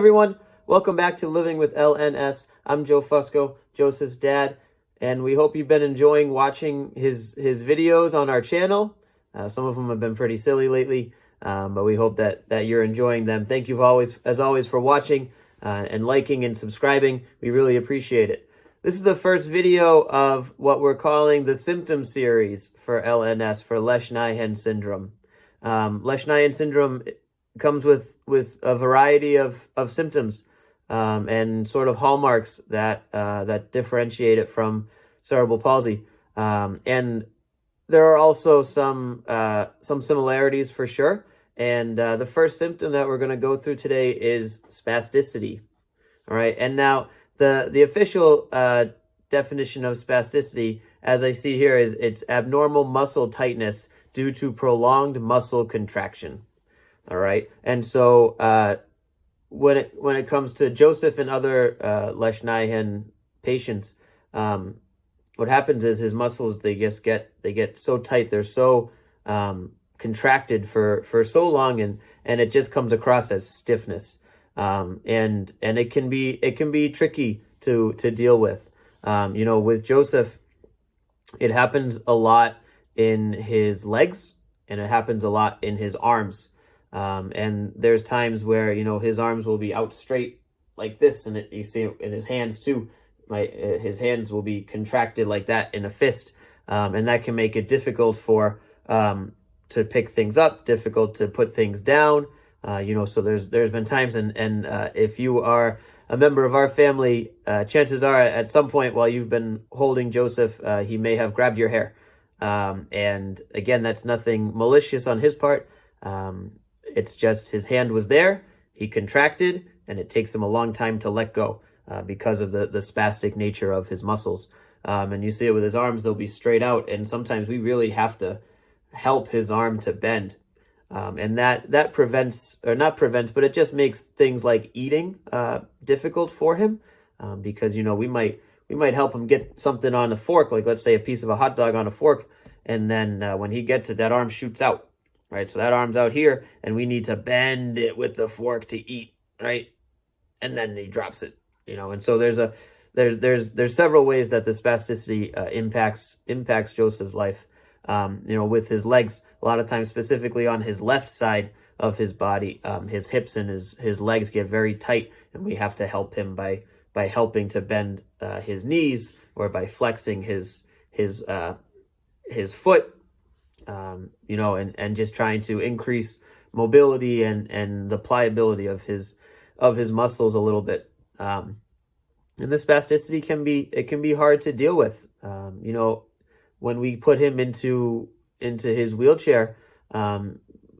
everyone, welcome back to Living with LNS. I'm Joe Fusco, Joseph's dad, and we hope you've been enjoying watching his videos on our channel. Some of them have been pretty silly lately, but we hope that you're enjoying them. Thank you as always for watching and liking and subscribing. We really appreciate it. This is the first video of what we're calling the symptom series for LNS, for Lesch-Nyhan syndrome. Lesch-Nyhan syndrome comes with a variety of symptoms and sort of hallmarks that differentiate it from cerebral palsy. And there are also some similarities for sure. And the first symptom that we're going to go through today is spasticity. All right. And now the official definition of spasticity, as I see here, is it's abnormal muscle tightness due to prolonged muscle contraction. All right. And so when it comes to Joseph and other Lesch-Nyhan patients, what happens is his muscles, they get so tight, they're so contracted for so long, and it just comes across as stiffness. And it can be tricky to deal with. With Joseph, it happens a lot in his legs and it happens a lot in his arms. And there's times where, his arms will be out straight like this, and you see it in his hands too. His hands will be contracted like that in a fist. And that can make it difficult to pick things up, difficult to put things down. So there's been times, and if you are a member of our family, chances are at some point while you've been holding Joseph, he may have grabbed your hair. And again, that's nothing malicious on his part. It's just his hand was there, he contracted, and it takes him a long time to let go because of the spastic nature of his muscles. And you see it with his arms, they'll be straight out, and sometimes we really have to help his arm to bend. And that prevents, or not prevents, but it just makes things like eating difficult for him, because we might help him get something on a fork, like let's say a piece of a hot dog on a fork, and then when he gets it, that arm shoots out, right? So that arm's out here, and we need to bend it with the fork to eat, right? And then he drops it, And so there's several ways that the spasticity impacts Joseph's life. With his legs, a lot of times, specifically on his left side of his body, his hips and his legs get very tight, and we have to help him by helping to bend his knees, or by flexing his foot, and just trying to increase mobility and the pliability of his muscles a little bit. And the spasticity can be hard to deal with. When we put him into his wheelchair,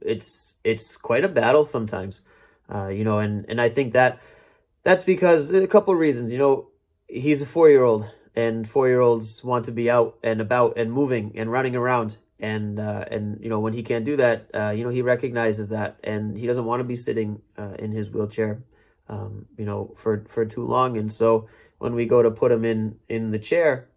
it's quite a battle sometimes, and I think that's because a couple of reasons. He's a 4-year-old, and 4-year-olds want to be out and about and moving and running around, and when he can't do that, he recognizes that, and he doesn't want to be sitting in his wheelchair, for too long. And so when we go to put him in the chair,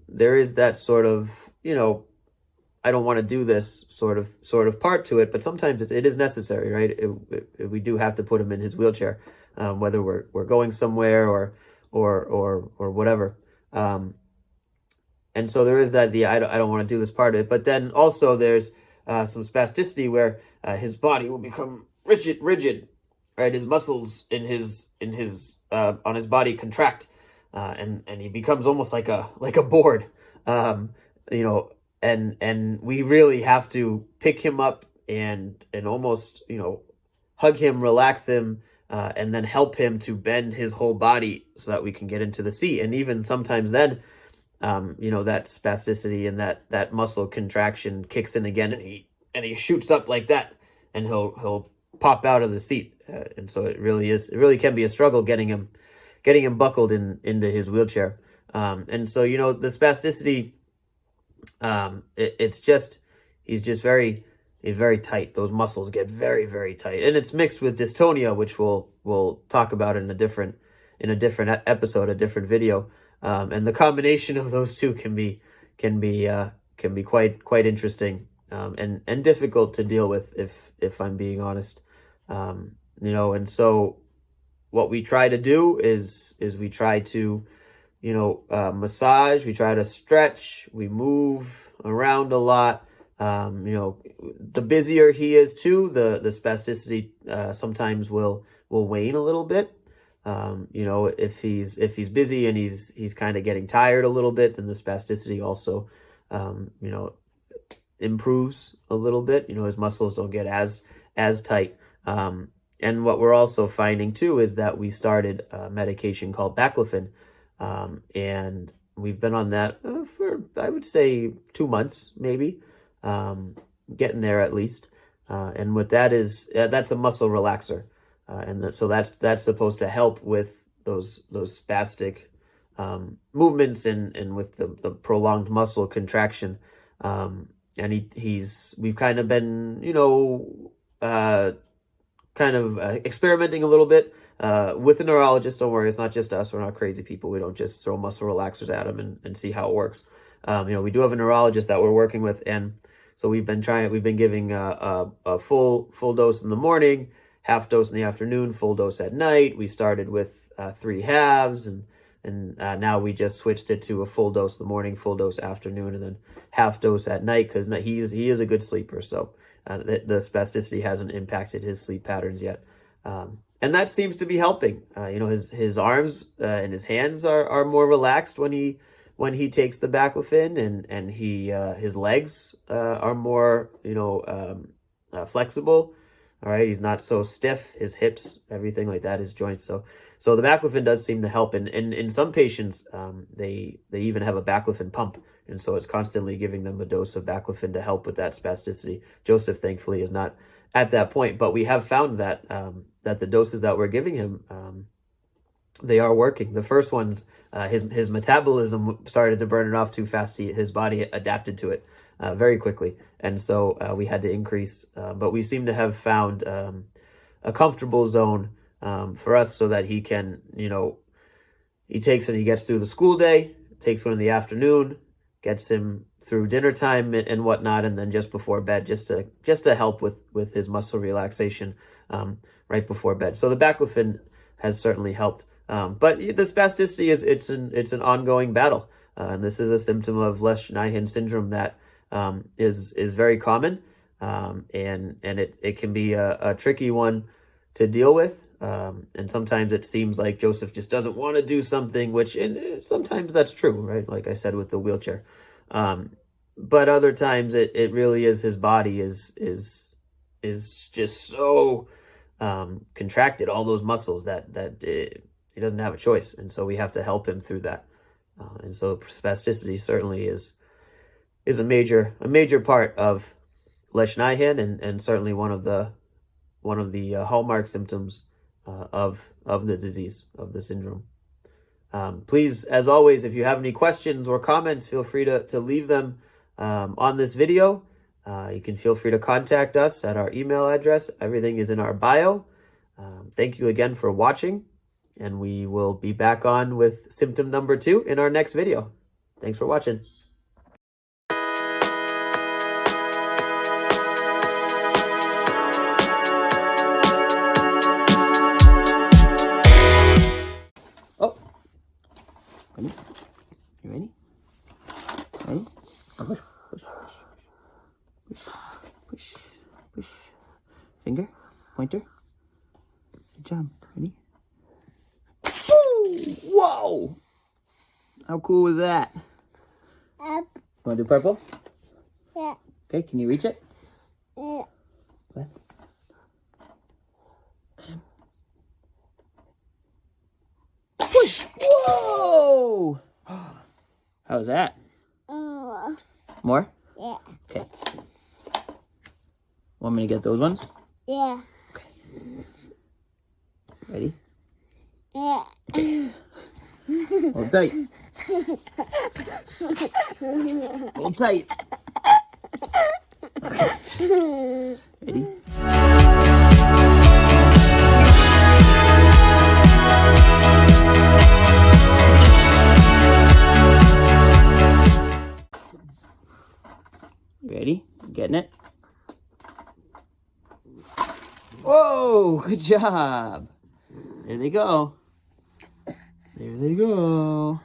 there is that sort of, I don't want to do this sort of part to it, but sometimes it is necessary, right? We do have to put him in his wheelchair, whether we're going somewhere or whatever. And so there is that I don't want to do this part of it, but then also there's some spasticity where his body will become rigid, right? His muscles in his on his body contract. And he becomes almost like a board, and we really have to pick him up and almost, hug him, relax him, and then help him to bend his whole body so that we can get into the seat. And even sometimes then, that spasticity and that muscle contraction kicks in again, and he shoots up like that, and he'll pop out of the seat. And so it really can be a struggle getting him buckled into his wheelchair. And so, the spasticity, he's very tight. Those muscles get very, very tight, and it's mixed with dystonia, which we'll talk about in a different episode, a different video. And the combination of those two can be quite interesting, and difficult to deal with, if I'm being honest. You know, and so what we try to do is we try to, you know, massage, we try to stretch, we move around a lot. You know, the busier he is too, the spasticity sometimes will wane a little bit. You know, if he's busy and he's kind of getting tired a little bit, then the spasticity also, you know, improves a little bit. You know, his muscles don't get as tight. And what we're also finding too is that we started a medication called baclofen, and we've been on that for, I would say, 2 months maybe, getting there at least. And what that is, that's a muscle relaxer, and so that's supposed to help with those spastic movements and with the prolonged muscle contraction. And we've kind of been, you know, experimenting a little bit with a neurologist. Don't worry, it's not just us. We're not crazy people. We don't just throw muscle relaxers at them and see how it works. You know, we do have a neurologist that we're working with, and so we've been giving a full dose in the morning, half dose in the afternoon, full dose at night. We started with 3 halves, and now we just switched it to a full dose in the morning, full dose afternoon, and then half dose at night, because he is a good sleeper. So the spasticity hasn't impacted his sleep patterns yet. And that seems to be helping. You know, his arms and his hands are more relaxed when he takes the baclofen, and his legs are more, you know, flexible. All right, he's not so stiff. His hips, everything like that, his joints. So the baclofen does seem to help. And in some patients, they even have a baclofen pump, and so it's constantly giving them a dose of baclofen to help with that spasticity. Joseph, thankfully, is not at that point, but we have found that that the doses that we're giving him, they are working. The first ones, his metabolism started to burn it off too fast. His body adapted to it very quickly, and so we had to increase. But we seem to have found a comfortable zone for us, so that he can, you know, he takes and he gets through the school day, takes one in the afternoon, gets him through dinner time and whatnot, and then just before bed, just to help with his muscle relaxation right before bed. So the baclofen has certainly helped. But the spasticity it's an ongoing battle, and this is a symptom of Lesch-Nyhan syndrome that is very common, and it can be a tricky one to deal with. And sometimes it seems like Joseph just doesn't want to do something, and sometimes that's true, right? Like I said with the wheelchair. But other times it really is his body is just so contracted, all those muscles that he doesn't have a choice, and so we have to help him through that. And so spasticity certainly is a major part of Lesch-Nyhan, and certainly one of the hallmark symptoms of the disease, of the syndrome. Please, as always, if you have any questions or comments, feel free to leave them on this video. You can feel free to contact us at our email address. Everything is in our bio. Thank you again for watching, and we will be back on with symptom number 2 in our next video. Thanks for watching. Ready? You ready? Ready? Oh, push, push, push, push. Finger, pointer. Good job. Ready? Woo! Whoa! How cool was that? Want to do purple? Yeah. Okay, can you reach it? Yeah. What? Push! Whoa! How's that? More? Yeah. Okay. Want me to get those ones? Yeah. Okay. Ready? Yeah. Hold tight. Hold tight. Okay. Ready? Ready? Getting it? Whoa, good job. There they go. There they go.